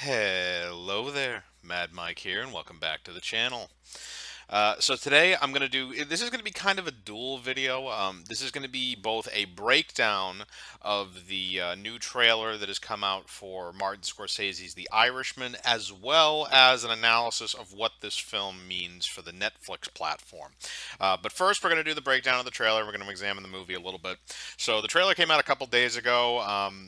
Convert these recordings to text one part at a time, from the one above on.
Hello there, Mad Mike here, and welcome back to the channel. So today I'm going to this is going to be kind of a dual video. This is going to be both a breakdown of the new trailer that has come out for Martin Scorsese's The Irishman, as well as an analysis of what this film means for the Netflix platform. But first, we're going to do the breakdown of the trailer. We're going to examine the movie a little bit. So the trailer came out a couple days ago.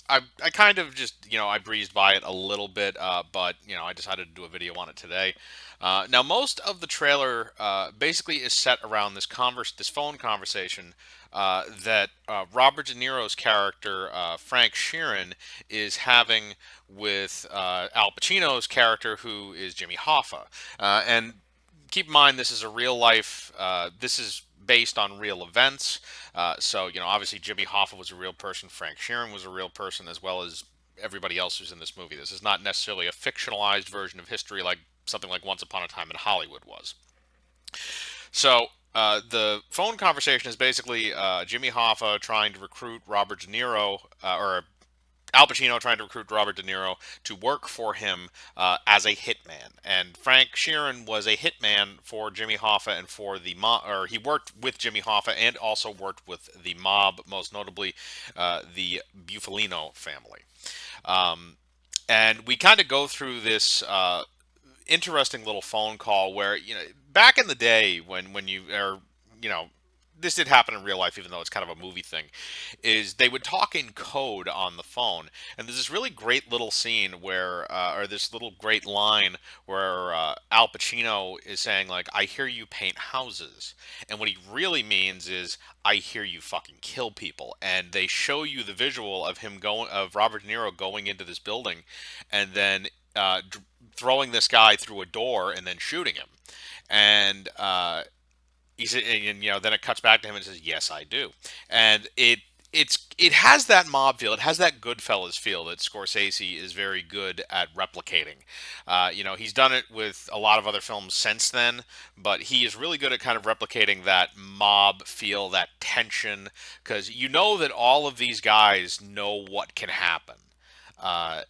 I kind of just, I breezed by it a little bit, but, I decided to do a video on it today. Now, most of the trailer basically is set around this phone conversation that Robert De Niro's character, Frank Sheeran, is having with Al Pacino's character, who is Jimmy Hoffa. And keep in mind, this is a real life. This is based on real events. So, obviously Jimmy Hoffa was a real person. Frank Sheeran was a real person, as well as everybody else who's in this movie. This is not necessarily a fictionalized version of history like something like Once Upon a Time in Hollywood was. So, the phone conversation is basically Jimmy Hoffa trying to recruit Robert De Niro, or Al Pacino trying to recruit Robert De Niro to work for him as a hitman. And Frank Sheeran was a hitman for Jimmy Hoffa and for the mob, or he worked with Jimmy Hoffa and also worked with the mob, most notably the Bufalino family. Um, and we kind of go through this interesting little phone call where, back in the day when you are, you know, this did happen in real life, even though it's kind of a movie thing, is they would talk in code on the phone. And there's this really great little scene where, or this little great line where Al Pacino is saying, like, I hear you paint houses. And what he really means is, I hear you fucking kill people. And they show you the visual of of Robert De Niro going into this building and then throwing this guy through a door and then shooting him. And then it cuts back to him and says, "Yes, I do." And it has that mob feel. It has that Goodfellas feel that Scorsese is very good at replicating. He's done it with a lot of other films since then, but he is really good at kind of replicating that mob feel, that tension, because you know that all of these guys know what can happen. Uh,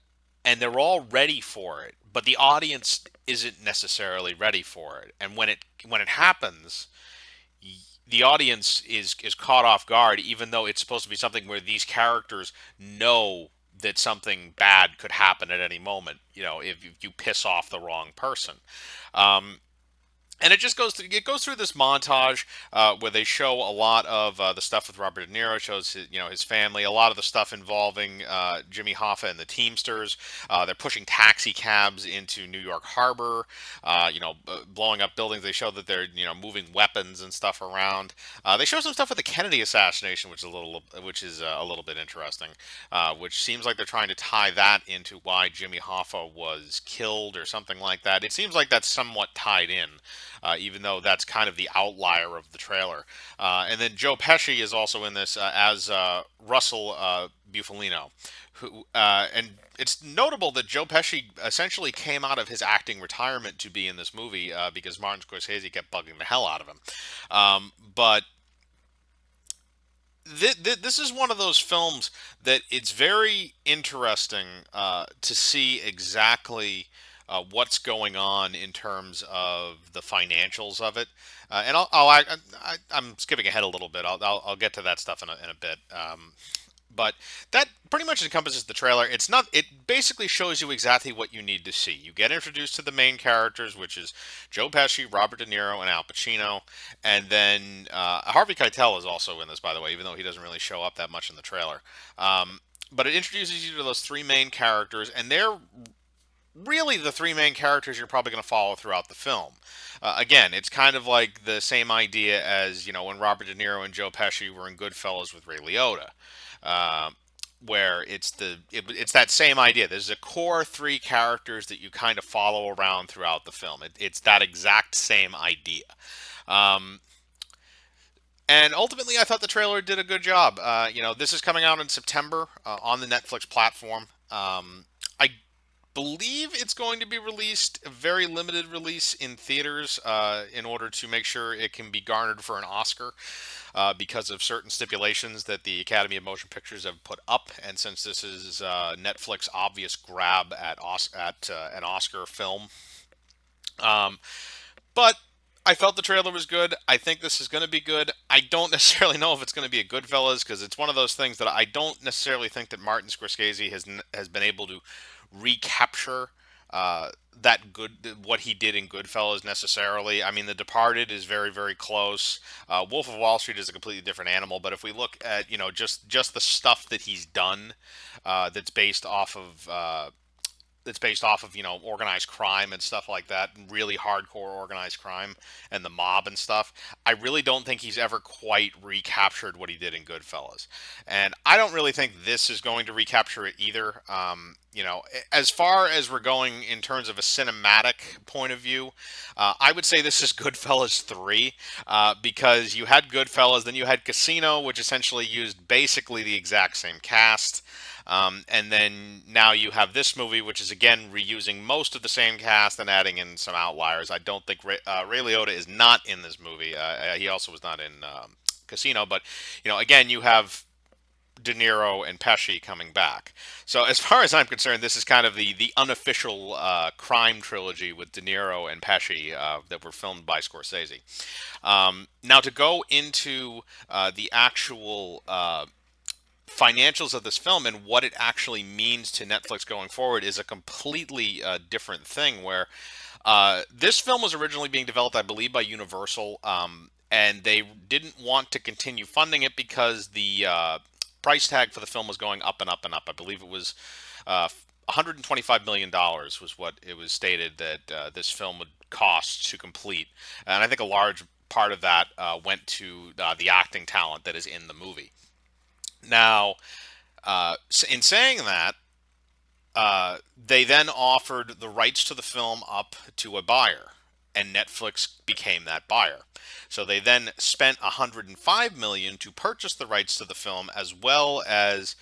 and they're all ready for it, but the audience isn't necessarily ready for it. And when it happens, the audience is caught off guard, even though it's supposed to be something where these characters know that something bad could happen at any moment. If you piss off the wrong person. And it goes through this montage where they show a lot of the stuff with Robert De Niro, shows his family, a lot of the stuff involving Jimmy Hoffa and the Teamsters. They're pushing taxi cabs into New York Harbor, blowing up buildings. They show that they're moving weapons and stuff around. They show some stuff with the Kennedy assassination, which is a little bit interesting, which seems like they're trying to tie that into why Jimmy Hoffa was killed or something like that. It seems like that's somewhat tied in. Even though that's kind of the outlier of the trailer. And then Joe Pesci is also in this as Russell Bufalino, and it's notable that Joe Pesci essentially came out of his acting retirement to be in this movie because Martin Scorsese kept bugging the hell out of him. But this is one of those films that it's very interesting to see exactly what's going on in terms of the financials of it. And I'm skipping ahead a little bit. I'll get to that stuff in a bit. But that pretty much encompasses the trailer. It's not. It basically shows you exactly what you need to see. You get introduced to the main characters, which is Joe Pesci, Robert De Niro, and Al Pacino, and then Harvey Keitel is also in this, by the way, even though he doesn't really show up that much in the trailer. But it introduces you to those three main characters, and they're really the three main characters you're probably going to follow throughout the film. Again, it's kind of like the same idea as when Robert De Niro and Joe Pesci were in Goodfellas with Ray Liotta, uh, where it's that same idea. There's a core three characters that you kind of follow around throughout the film. It's that exact same idea. Um, and ultimately, I thought the trailer did a good job. This is coming out in September on the Netflix platform. I believe it's going to be released, a very limited release in theaters, in order to make sure it can be garnered for an Oscar, because of certain stipulations that the Academy of Motion Pictures have put up. And since this is Netflix' obvious grab at an Oscar film, um, but I felt the trailer was good. I think this is going to be good. I don't necessarily know if it's going to be a Goodfellas, because it's one of those things that I don't necessarily think that Martin Scorsese has been able to recapture that good what he did in Goodfellas necessarily. I mean, The Departed is very very close. Wolf of Wall Street is a completely different animal. But if we look at just the stuff that he's done, that's based off of organized crime and stuff like that, and really hardcore organized crime and the mob and stuff. I really don't think he's ever quite recaptured what he did in Goodfellas, and I don't really think this is going to recapture it either. As far as we're going in terms of a cinematic point of view, I would say this is Goodfellas 3, because you had Goodfellas, then you had Casino, which essentially used basically the exact same cast. And then now you have this movie, which is again reusing most of the same cast and adding in some outliers. I don't think Ray Liotta is not in this movie. He also was not in Casino, but again, you have De Niro and Pesci coming back. So as far as I'm concerned, this is kind of the unofficial crime trilogy with De Niro and Pesci, that were filmed by Scorsese. Now to go into the actual financials of this film and what it actually means to Netflix going forward is a completely different thing. Where this film was originally being developed, I believe, by Universal, and they didn't want to continue funding it because the price tag for the film was going up and up and up. I believe it was $125 million was what it was stated that this film would cost to complete, and I think a large part of that went to the acting talent that is in the movie. Now, in saying that, they then offered the rights to the film up to a buyer, and Netflix became that buyer. So they then spent 105 million to purchase the rights to the film, as well as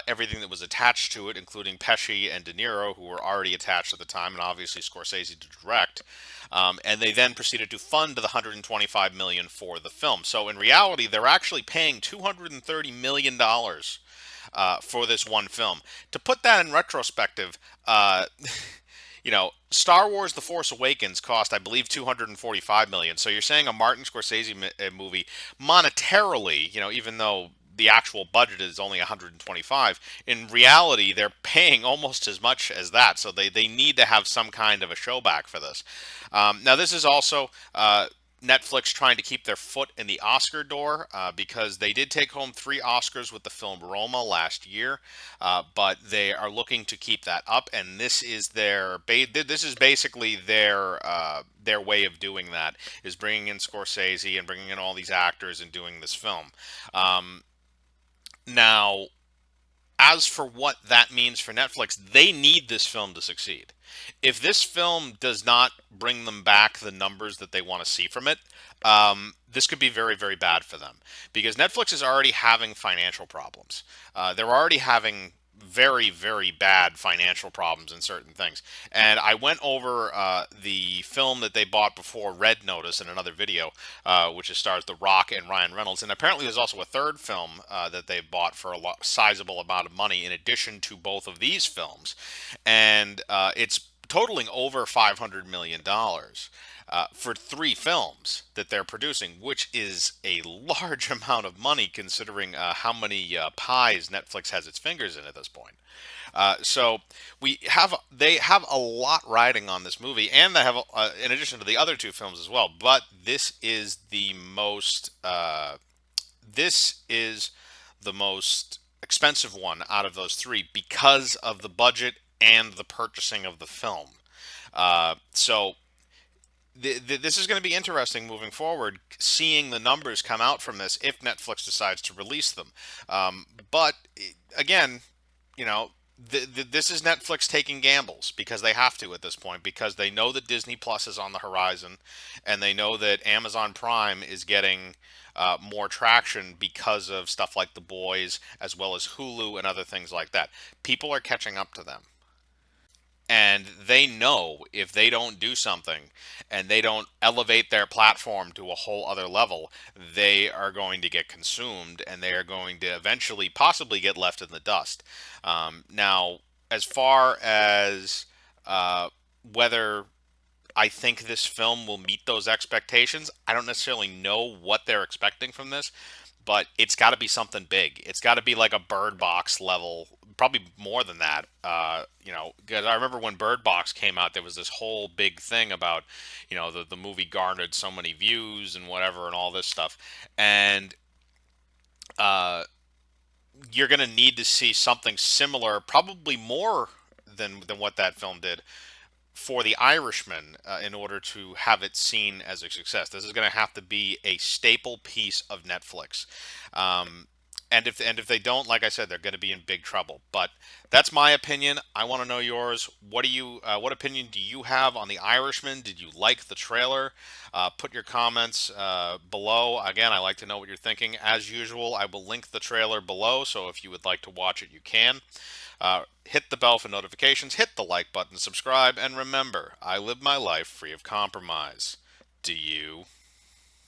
everything that was attached to it, including Pesci and De Niro, who were already attached at the time, and obviously Scorsese to direct. And they then proceeded to fund the 125 million for the film. So in reality, they're actually paying 230 million dollars for this one film. To put that in retrospective, Star Wars: The Force Awakens cost, I believe, 245 million. So you're saying a Martin Scorsese movie, monetarily, even though the actual budget is only 125, in reality they're paying almost as much as that. So they need to have some kind of a show back for this. Now this is also Netflix trying to keep their foot in the Oscar door, because they did take home 3 Oscars with the film Roma last year, but they are looking to keep that up, and this is this is basically their way of doing that, is bringing in Scorsese and bringing in all these actors and doing this film. Now, as for what that means for Netflix, they need this film to succeed. If this film does not bring them back the numbers that they want to see from it, this could be very, very bad for them, because Netflix is already having financial problems. They're already having very, very bad financial problems in certain things. And I went over the film that they bought before Red Notice in another video, which stars The Rock and Ryan Reynolds. And apparently there's also a third film that they bought for a sizable amount of money in addition to both of these films. And it's totaling over $500 million for 3 films that they're producing, which is a large amount of money considering how many pies Netflix has its fingers in at this point. So they have a lot riding on this movie, and they have, in addition to the other 2 films as well. But this is the most expensive one out of those 3 because of the budget and the purchasing of the film. So this is going to be interesting moving forward, seeing the numbers come out from this if Netflix decides to release them. But again, you know, this is Netflix taking gambles because they have to at this point, because they know that Disney Plus is on the horizon, and they know that Amazon Prime is getting more traction because of stuff like The Boys, as well as Hulu and other things like that. People are catching up to them. And they know if they don't do something and they don't elevate their platform to a whole other level, they are going to get consumed and they are going to eventually possibly get left in the dust. Now, as far as uh, whether I think this film will meet those expectations. I don't necessarily know what they're expecting from this, but it's got to be something big. It's got to be like a Bird Box level, probably more than that. Because I remember when Bird Box came out, there was this whole big thing about, the movie garnered so many views and whatever and all this stuff. And uh, you're going to need to see something similar, probably more than what that film did for The Irishman in order to have it seen as a success. This is going to have to be a staple piece of Netflix. Um, and if they don't, like I said, they're going to be in big trouble. But that's my opinion. I want to know yours. What opinion do you have on The Irishman? Did you like the trailer? Put your comments below. Again, I like to know what you're thinking. As usual, I will link the trailer below, so if you would like to watch it, you can. Hit the bell for notifications, hit the like button, subscribe, and remember, I live my life free of compromise. Do you?